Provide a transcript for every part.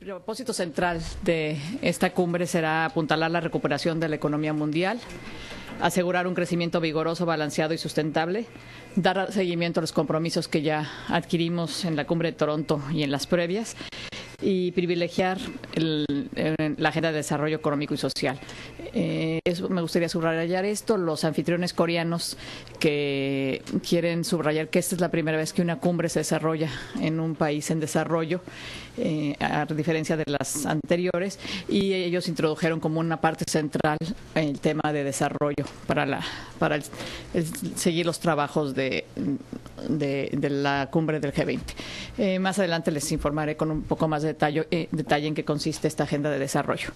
El propósito central de esta cumbre será apuntalar la recuperación de la economía mundial, asegurar un crecimiento vigoroso, balanceado y sustentable, dar seguimiento a los compromisos que ya adquirimos en la cumbre de Toronto y en las previas, y privilegiar la agenda de desarrollo económico y social. Me gustaría subrayar esto. Los anfitriones coreanos que quieren subrayar que esta es la primera vez que una cumbre se desarrolla en un país en desarrollo, a diferencia de las anteriores, y ellos introdujeron como una parte central el tema de desarrollo para seguir los trabajos de la cumbre del G20. Más adelante les informaré con un poco más de detalle en qué consiste esta agenda de desarrollo.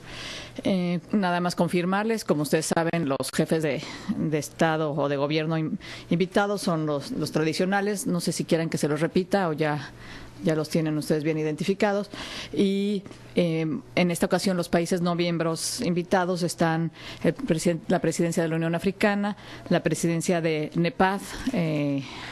Nada más confirmarles, como ustedes saben, los jefes de Estado o de gobierno invitados son los tradicionales. No sé si quieren que se los repita o ya los tienen ustedes bien identificados. Y en esta ocasión los países no miembros invitados están la presidencia de la Unión Africana, la presidencia de NEPAD,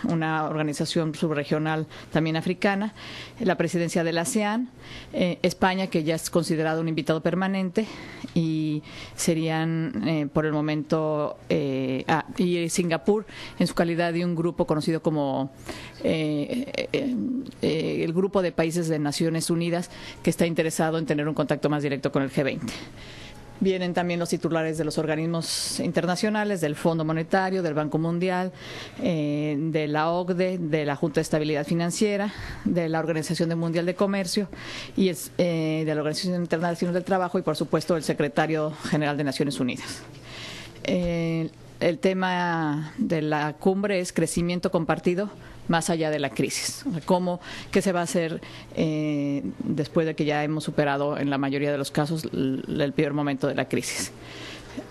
una organización subregional también africana, la presidencia del ASEAN, España, que ya es considerado un invitado permanente, y serían por el momento y Singapur en su calidad de un grupo conocido como el Grupo de Países de Naciones Unidas, que está interesado en tener un contacto más directo con el G20. Vienen también los titulares de los organismos internacionales, del Fondo Monetario, del Banco Mundial, de la OCDE, de la Junta de Estabilidad Financiera, de la Organización Mundial de Comercio y de la Organización Internacional del Trabajo y, por supuesto, el Secretario General de Naciones Unidas. El tema de la cumbre es crecimiento compartido más allá de la crisis. ¿Qué se va a hacer después de que ya hemos superado en la mayoría de los casos el peor momento de la crisis?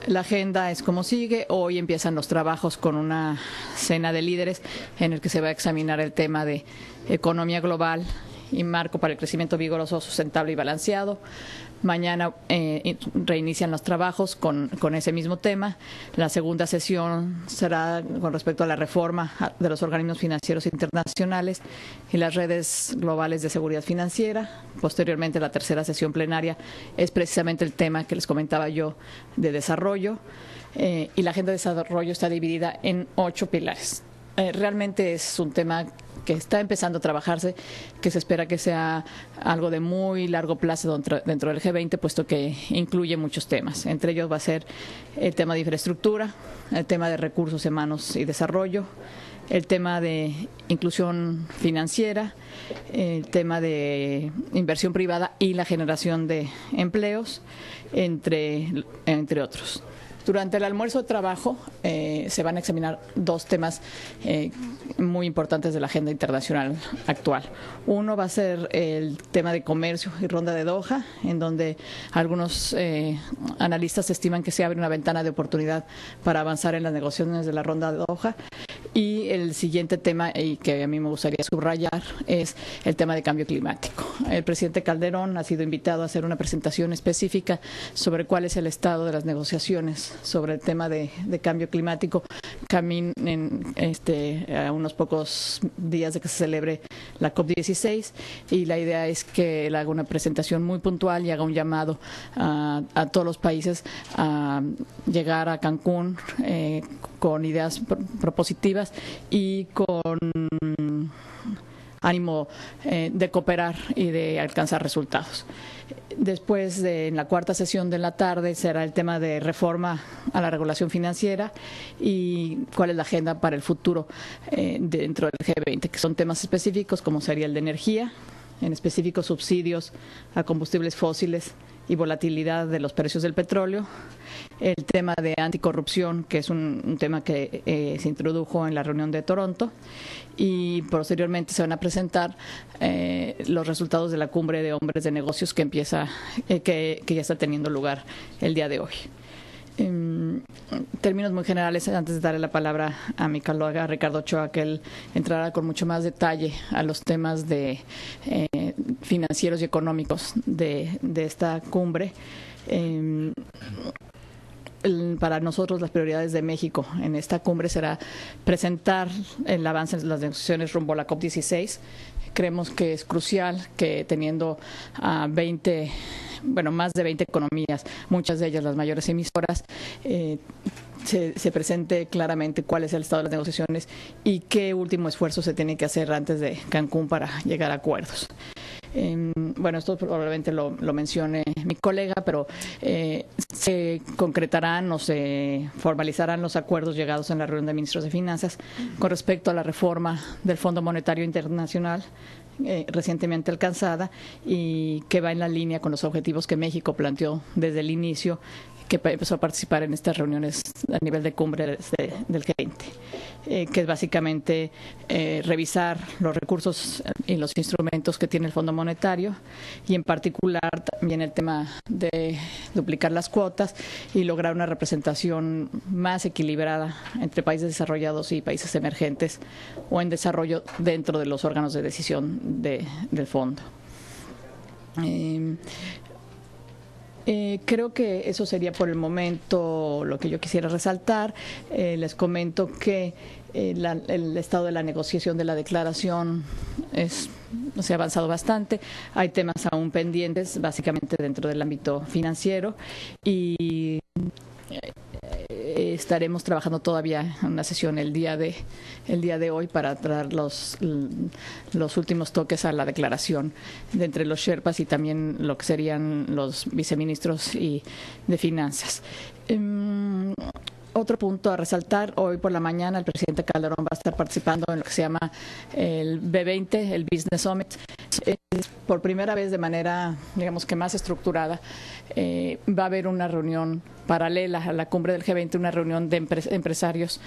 La agenda es como sigue. Hoy empiezan los trabajos con una cena de líderes en el que se va a examinar el tema de economía global y marco para el crecimiento vigoroso, sustentable y balanceado. Mañana reinician los trabajos con ese mismo tema. La segunda sesión será con respecto a la reforma de los organismos financieros internacionales y las redes globales de seguridad financiera. Posteriormente, la tercera sesión plenaria es precisamente el tema que les comentaba yo de desarrollo, y la agenda de desarrollo está dividida en 8 pilares. Realmente es un tema que está empezando a trabajarse, que se espera que sea algo de muy largo plazo dentro del G20, puesto que incluye muchos temas. Entre ellos va a ser el tema de infraestructura, el tema de recursos humanos y desarrollo, el tema de inclusión financiera, el tema de inversión privada y la generación de empleos, entre otros. Durante el almuerzo de trabajo se van a examinar 2 temas muy importantes de la agenda internacional actual. Uno va a ser el tema de comercio y ronda de Doha, en donde algunos analistas estiman que se abre una ventana de oportunidad para avanzar en las negociaciones de la ronda de Doha. Y el siguiente tema, y que a mí me gustaría subrayar, es el tema de cambio climático. El presidente Calderón ha sido invitado a hacer una presentación específica sobre cuál es el estado de las negociaciones sobre el tema de cambio climático, a unos pocos días de que se celebre la COP16, y la idea es que él haga una presentación muy puntual y haga un llamado a todos los países a llegar a Cancún con ideas propositivas y con ánimo de cooperar y de alcanzar resultados. Después, en la cuarta sesión de la tarde, será el tema de reforma a la regulación financiera y cuál es la agenda para el futuro dentro del G20, que son temas específicos como sería el de energía, en específico subsidios a combustibles fósiles y volatilidad de los precios del petróleo, el tema de anticorrupción, que es un tema que se introdujo en la reunión de Toronto, y posteriormente se van a presentar los resultados de la cumbre de hombres de negocios que ya está teniendo lugar el día de hoy. En términos muy generales, antes de darle la palabra a mi colega Ricardo Ochoa, que él entrará con mucho más detalle a los temas de financieros y económicos de esta cumbre, para nosotros las prioridades de México en esta cumbre será presentar el avance en las negociaciones rumbo a la COP16. Creemos que es crucial que teniendo a más de 20 economías, muchas de ellas las mayores emisoras, se presente claramente cuál es el estado de las negociaciones y qué último esfuerzo se tiene que hacer antes de Cancún para llegar a acuerdos. Esto probablemente lo mencione mi colega, pero se concretarán o se formalizarán los acuerdos llegados en la reunión de ministros de Finanzas con respecto a la reforma del Fondo Monetario Internacional recientemente alcanzada y que va en la línea con los objetivos que México planteó desde el inicio, que empezó a participar en estas reuniones a nivel de cumbre del G20, que es básicamente revisar los recursos y los instrumentos que tiene el Fondo Monetario y en particular también el tema de duplicar las cuotas y lograr una representación más equilibrada entre países desarrollados y países emergentes o en desarrollo dentro de los órganos de decisión del fondo. Creo que eso sería por el momento lo que yo quisiera resaltar. Les comento que el estado de la negociación de la declaración se ha avanzado bastante. Hay temas aún pendientes, básicamente dentro del ámbito financiero, y estaremos trabajando todavía en una sesión el día de hoy para dar los últimos toques a la declaración de entre los Sherpas y también lo que serían los viceministros de Finanzas. Otro punto a resaltar, hoy por la mañana el presidente Calderón va a estar participando en lo que se llama el B20, el Business Summit. Por primera vez de manera, digamos que más estructurada, va a haber una reunión paralela a la cumbre del G20, una reunión de empresarios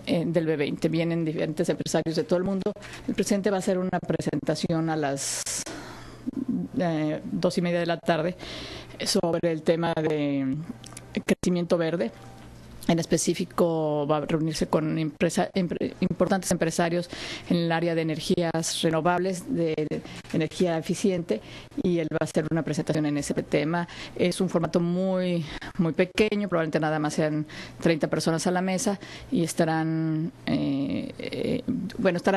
del B20. Vienen diferentes empresarios de todo el mundo. El presidente va a hacer una presentación a las 2:30 de la tarde sobre el tema de crecimiento verde. En específico, va a reunirse con importantes empresarios en el área de energías renovables, de energía eficiente, y él va a hacer una presentación en ese tema. Es un formato muy, muy pequeño, probablemente nada más sean 30 personas a la mesa, y estarán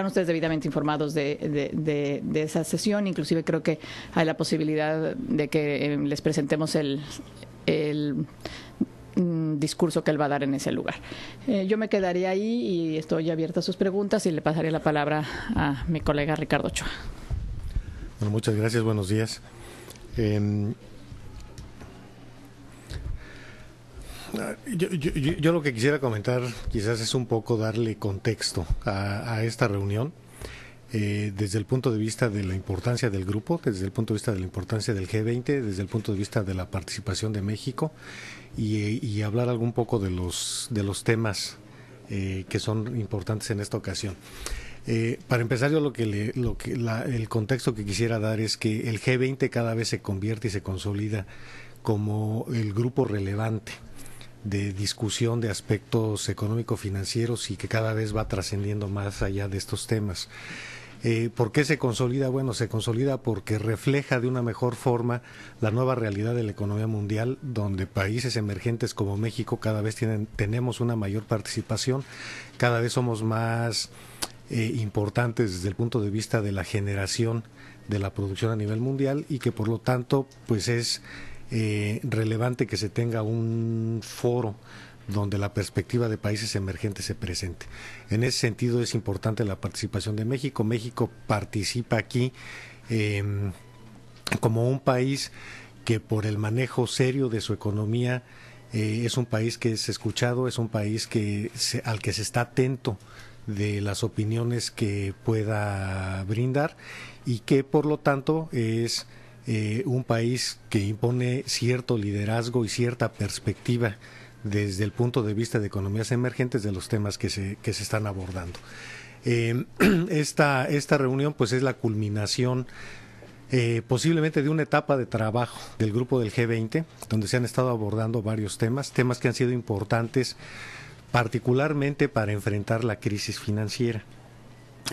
ustedes debidamente informados de esa sesión. Inclusive creo que hay la posibilidad de que les presentemos el discurso que él va a dar en ese lugar. Yo me quedaría ahí y estoy abierta a sus preguntas y le pasaría la palabra a mi colega Ricardo Ochoa. Bueno, muchas gracias, buenos días. Yo lo que quisiera comentar quizás es un poco darle contexto a esta reunión desde el punto de vista de la importancia del grupo, desde el punto de vista de la importancia del G20, desde el punto de vista de la participación de México y hablar algún poco de los temas que son importantes en esta ocasión. Para empezar, yo el contexto que quisiera dar es que el G20 cada vez se convierte y se consolida como el grupo relevante de discusión de aspectos económico-financieros y que cada vez va trascendiendo más allá de estos temas. ¿Por qué se consolida? Bueno, se consolida porque refleja de una mejor forma la nueva realidad de la economía mundial, donde países emergentes como México cada vez tenemos una mayor participación, cada vez somos más importantes desde el punto de vista de la generación de la producción a nivel mundial y que por lo tanto pues es relevante que se tenga un foro donde la perspectiva de países emergentes se presente. En ese sentido es importante la participación de México. México participa aquí como un país que por el manejo serio de su economía es un país que es escuchado, es un país al que se está atento de las opiniones que pueda brindar y que por lo tanto es un país que impone cierto liderazgo y cierta perspectiva desde el punto de vista de economías emergentes de los temas que se están abordando. Esta reunión pues es la culminación posiblemente de una etapa de trabajo del grupo del G20, donde se han estado abordando varios temas que han sido importantes particularmente para enfrentar la crisis financiera.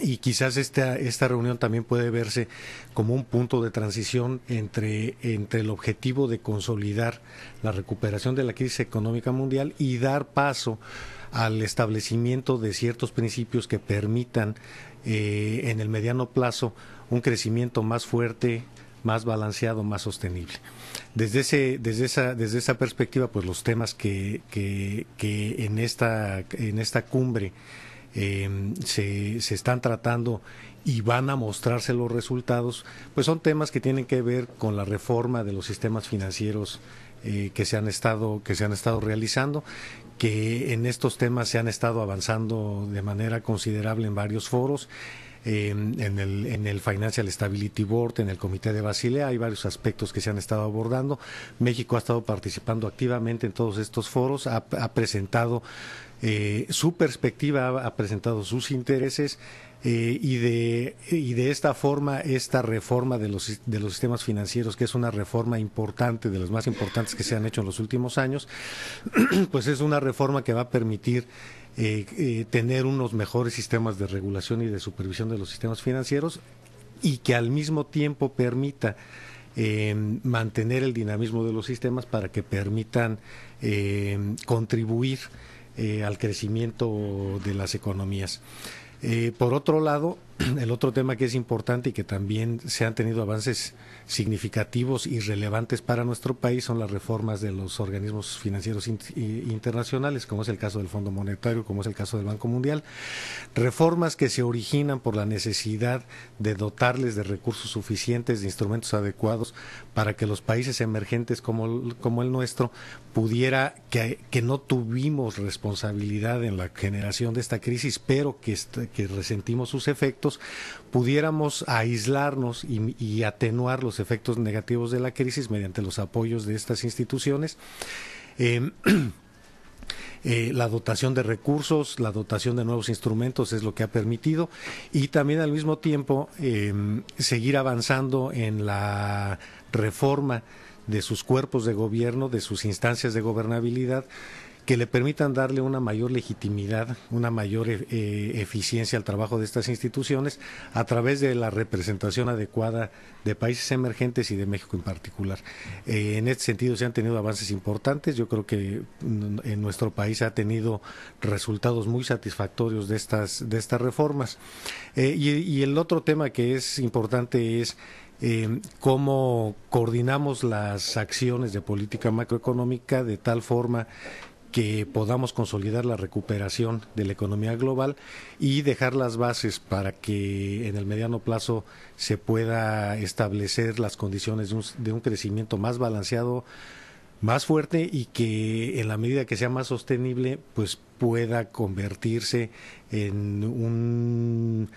Y quizás esta reunión también puede verse como un punto de transición entre el objetivo de consolidar la recuperación de la crisis económica mundial y dar paso al establecimiento de ciertos principios que permitan en el mediano plazo un crecimiento más fuerte, más balanceado, más sostenible. Desde esa perspectiva, pues los temas que en esta cumbre se están tratando y van a mostrarse los resultados, pues son temas que tienen que ver con la reforma de los sistemas financieros que se han estado realizando, que en estos temas se han estado avanzando de manera considerable en varios foros. En el Financial Stability Board, en el Comité de Basilea, hay varios aspectos que se han estado abordando. México ha estado participando activamente en todos estos foros, ha presentado su perspectiva, ha presentado sus intereses y de esta forma, esta reforma de los sistemas financieros, que es una reforma importante, de las más importantes que se han hecho en los últimos años, pues es una reforma que va a permitir tener unos mejores sistemas de regulación y de supervisión de los sistemas financieros y que al mismo tiempo permita mantener el dinamismo de los sistemas para que permitan contribuir al crecimiento de las economías. Por otro lado, el otro tema que es importante y que también se han tenido avances significativos y relevantes para nuestro país son las reformas de los organismos financieros internacionales, como es el caso del Fondo Monetario, como es el caso del Banco Mundial. Reformas que se originan por la necesidad de dotarles de recursos suficientes, de instrumentos adecuados para que los países emergentes como el nuestro pudiera, que no tuvimos responsabilidad en la generación de esta crisis, pero que resentimos sus efectos, pudiéramos aislarnos y atenuar los efectos negativos de la crisis mediante los apoyos de estas instituciones. La dotación de recursos, la dotación de nuevos instrumentos es lo que ha permitido, y también al mismo tiempo seguir avanzando en la reforma de sus cuerpos de gobierno, de sus instancias de gobernabilidad, que le permitan darle una mayor legitimidad, una mayor eficiencia al trabajo de estas instituciones a través de la representación adecuada de países emergentes y de México en particular. En este sentido se han tenido avances importantes. Yo creo que en nuestro país ha tenido resultados muy satisfactorios de estas reformas. Y el otro tema que es importante es cómo coordinamos las acciones de política macroeconómica de tal forma que podamos consolidar la recuperación de la economía global y dejar las bases para que en el mediano plazo se pueda establecer las condiciones de un crecimiento más balanceado, más fuerte, y que en la medida que sea más sostenible, pues pueda convertirse en un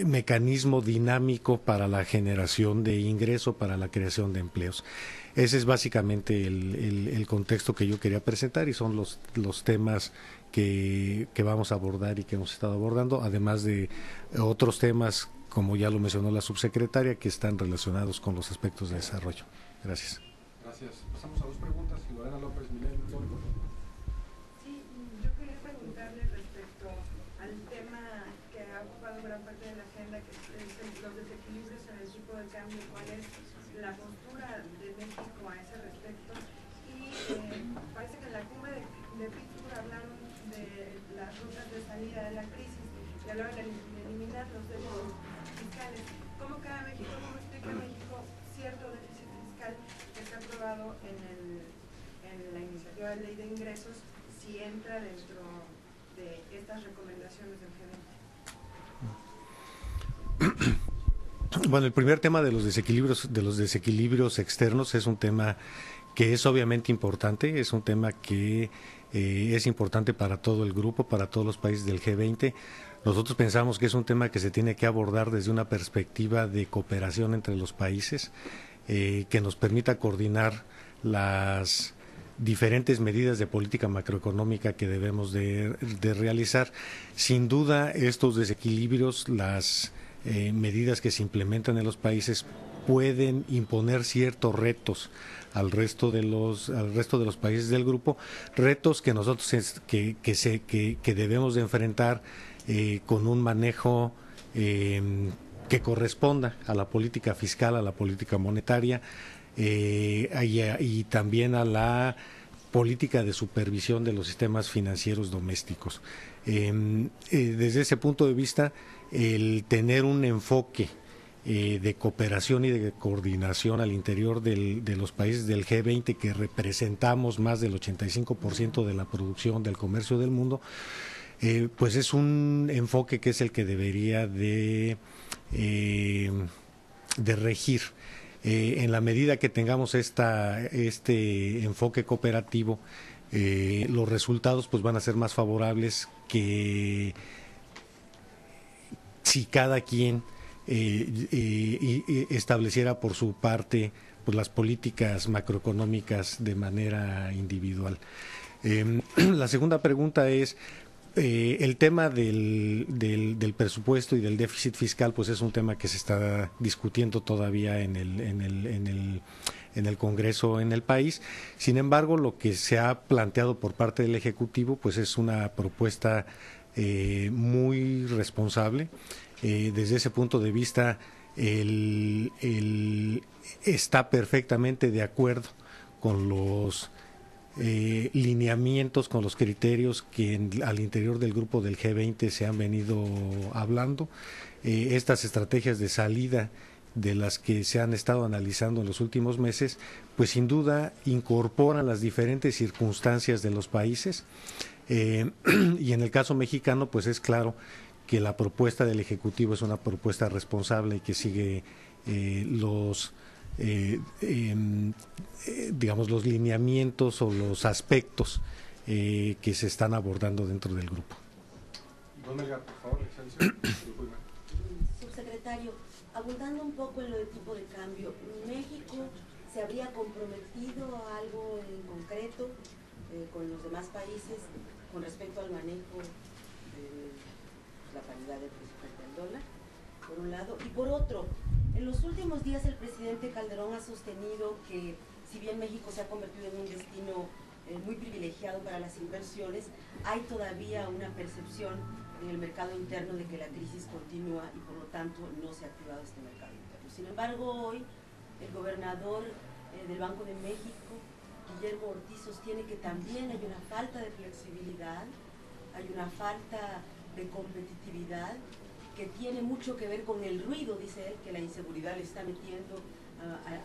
mecanismo dinámico para la generación de ingreso, para la creación de empleos. Ese es básicamente el contexto que yo quería presentar, y son los temas que vamos a abordar y que hemos estado abordando, además de otros temas, como ya lo mencionó la subsecretaria, que están relacionados con los aspectos de desarrollo. Gracias. Gracias. Pasamos a dos preguntas. Lorena López Milenio. Sí, yo quería preguntarle respecto al tema que ha ocupado gran parte de la agenda, que es los desequilibrios en el tipo de cambio. ¿Cuál es la postura de México a ese respecto? Y parece que en la cumbre de Pittsburgh hablaron de las rutas de salida de la crisis y hablaron de eliminar los déficits fiscales. ¿Cómo queda México? ¿Cómo explica México cierto déficit fiscal que está aprobado en la iniciativa de ley de ingresos, si entra dentro de estas recomendaciones del G20? Bueno, el primer tema de los desequilibrios externos es un tema que es obviamente importante, es un tema que es importante para todo el grupo, para todos los países del G20. Nosotros pensamos que es un tema que se tiene que abordar desde una perspectiva de cooperación entre los países, que nos permita coordinar las diferentes medidas de política macroeconómica que debemos de realizar. Sin duda, estos desequilibrios, las medidas que se implementan en los países pueden imponer ciertos retos al resto de los países del grupo, retos que nosotros que debemos de enfrentar con un manejo que corresponda a la política fiscal, a la política monetaria y también a la política de supervisión de los sistemas financieros domésticos. Desde ese punto de vista, el tener un enfoque de cooperación y de coordinación al interior de los países del G20, que representamos más del 85% de la producción del comercio del mundo, pues es un enfoque que es el que debería de regir. En la medida que tengamos este enfoque cooperativo, los resultados pues van a ser más favorables que si cada quien estableciera por su parte pues las políticas macroeconómicas de manera individual. La segunda pregunta es el tema del presupuesto y del déficit fiscal, pues es un tema que se está discutiendo todavía en el Congreso en el país. Sin embargo, lo que se ha planteado por parte del Ejecutivo pues es una propuesta muy responsable. Desde ese punto de vista, está perfectamente de acuerdo con los lineamientos, con los criterios que al interior del grupo del G20 se han venido hablando. Estas estrategias de salida de las que se han estado analizando en los últimos meses, pues sin duda incorporan las diferentes circunstancias de los países, y en el caso mexicano pues es claro que la propuesta del Ejecutivo es una propuesta responsable y que sigue digamos los lineamientos o los aspectos que se están abordando dentro del grupo. Don Melgar, por favor, excelente. Subsecretario, abundando un poco en lo de tipo de cambio, ¿México se habría comprometido a algo en concreto con los demás países con respecto al manejo de la paridad del precio frente al dólar, por un lado? Y por otro, en los últimos días el presidente Calderón ha sostenido que si bien México se ha convertido en un destino muy privilegiado para las inversiones, hay todavía una percepción en el mercado interno de que la crisis continúa y por lo tanto no se ha activado este mercado interno. Sin embargo, hoy el gobernador del Banco de México, Guillermo Ortiz, sostiene que también hay una falta de flexibilidad, hay una falta de competitividad que tiene mucho que ver con el ruido, dice él, que la inseguridad le está metiendo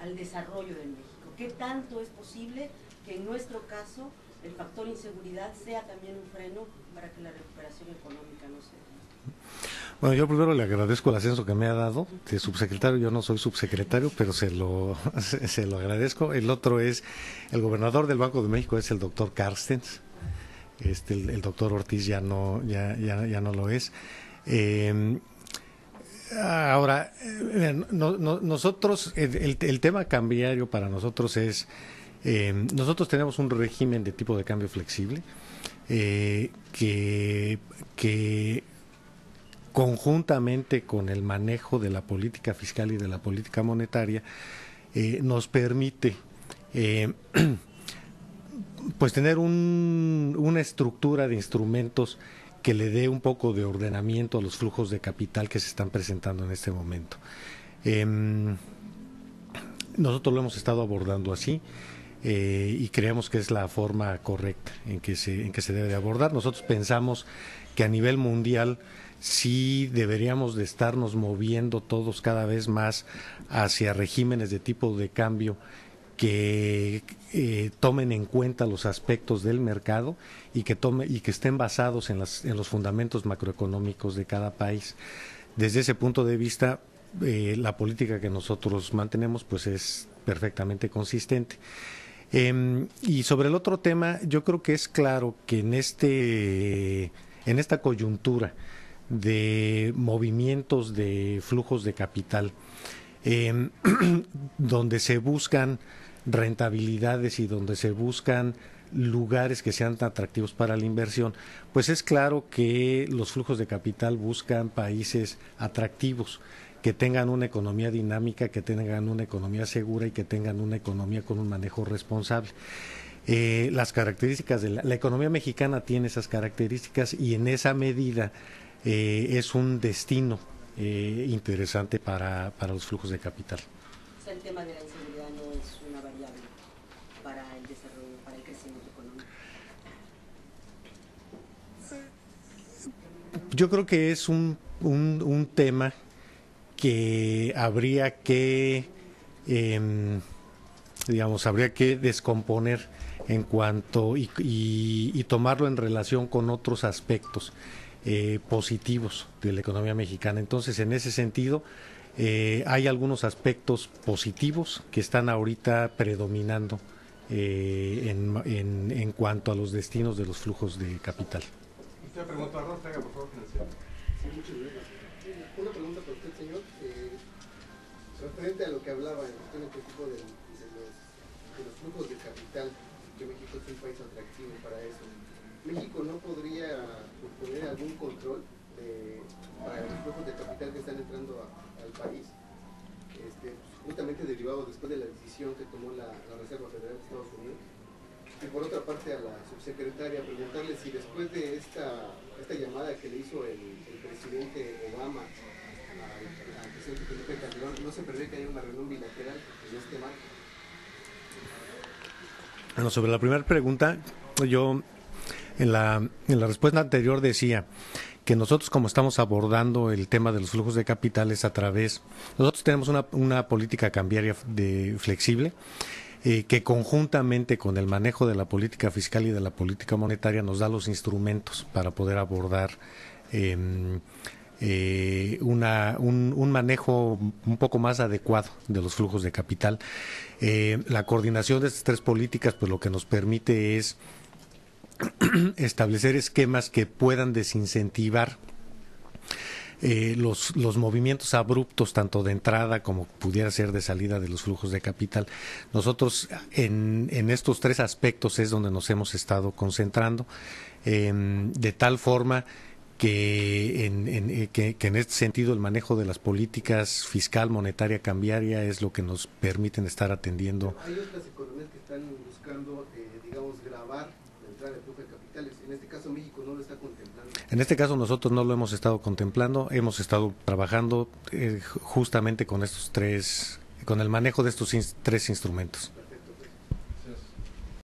al desarrollo de México. ¿Qué tanto es posible que en nuestro caso el factor inseguridad sea también un freno para que la recuperación económica no se dé? Bueno, yo primero le agradezco el ascenso que me ha dado de subsecretario. Yo no soy subsecretario, pero se lo agradezco. El otro es, el gobernador del Banco de México es el doctor Carstens. El doctor Ortiz ya no lo es. Ahora, nosotros, el tema cambiario para nosotros es, nosotros tenemos un régimen de tipo de cambio flexible que conjuntamente con el manejo de la política fiscal y de la política monetaria nos permite pues tener una estructura de instrumentos que le dé un poco de ordenamiento a los flujos de capital que se están presentando en este momento. Nosotros lo hemos estado abordando así y creemos que es la forma correcta en que se debe de abordar. Nosotros pensamos que a nivel mundial sí deberíamos de estarnos moviendo todos cada vez más hacia regímenes de tipo de cambio que tomen en cuenta los aspectos del mercado y que estén basados en los fundamentos macroeconómicos de cada país. Desde ese punto de vista, la política que nosotros mantenemos pues es perfectamente consistente. Y sobre el otro tema, yo creo que es claro que en esta coyuntura de movimientos de flujos de capital, donde se buscan rentabilidades y donde se buscan lugares que sean atractivos para la inversión, pues es claro que los flujos de capital buscan países atractivos, que tengan una economía dinámica, que tengan una economía segura y que tengan una economía con un manejo responsable. Las características de la economía mexicana tiene esas características y en esa medida es un destino interesante para los flujos de capital. O sea, el tema de la inseguridad no es una variable para el desarrollo, para el crecimiento económico. Yo creo que es un tema que habría que, habría que descomponer en cuanto y tomarlo en relación con otros aspectos positivos de la economía mexicana. Entonces, en ese sentido, hay algunos aspectos positivos que están ahorita predominando en cuanto a los destinos de los flujos de capital. Usted preguntó a Rosa, por favor, financiero. Sí, muchas gracias. Una pregunta para usted, señor. Referente a lo que hablaba en cuestión específico de los flujos de capital, que México es un país atractivo para eso. ¿México no podría poner algún control para los flujos de capital que están entrando al país? Justamente derivado después de la decisión que tomó la Reserva Federal de Estados Unidos. Y por otra parte a la subsecretaria, preguntarle si después de esta llamada que le hizo el presidente Obama al presidente Felipe Calderón, ¿no se prevé que haya una reunión bilateral en este marco? Bueno, sobre la primera pregunta, yo en la respuesta anterior decía que nosotros, como estamos abordando el tema de los flujos de capitales nosotros tenemos una política cambiaria flexible, que conjuntamente con el manejo de la política fiscal y de la política monetaria nos da los instrumentos para poder abordar un manejo un poco más adecuado de los flujos de capital. La coordinación de estas tres políticas, pues lo que nos permite es establecer esquemas que puedan desincentivar los movimientos abruptos, tanto de entrada como pudiera ser de salida de los flujos de capital. Nosotros en estos tres aspectos es donde nos hemos estado concentrando, de tal forma que en este sentido el manejo de las políticas fiscal, monetaria, cambiaria es lo que nos permiten estar atendiendo. Hay otras economías que están buscando, gravar la entrada de flujos de capitales. En este caso México no lo está contemplando. En este caso nosotros no lo hemos estado contemplando, hemos estado trabajando justamente con con el manejo de estos tres instrumentos.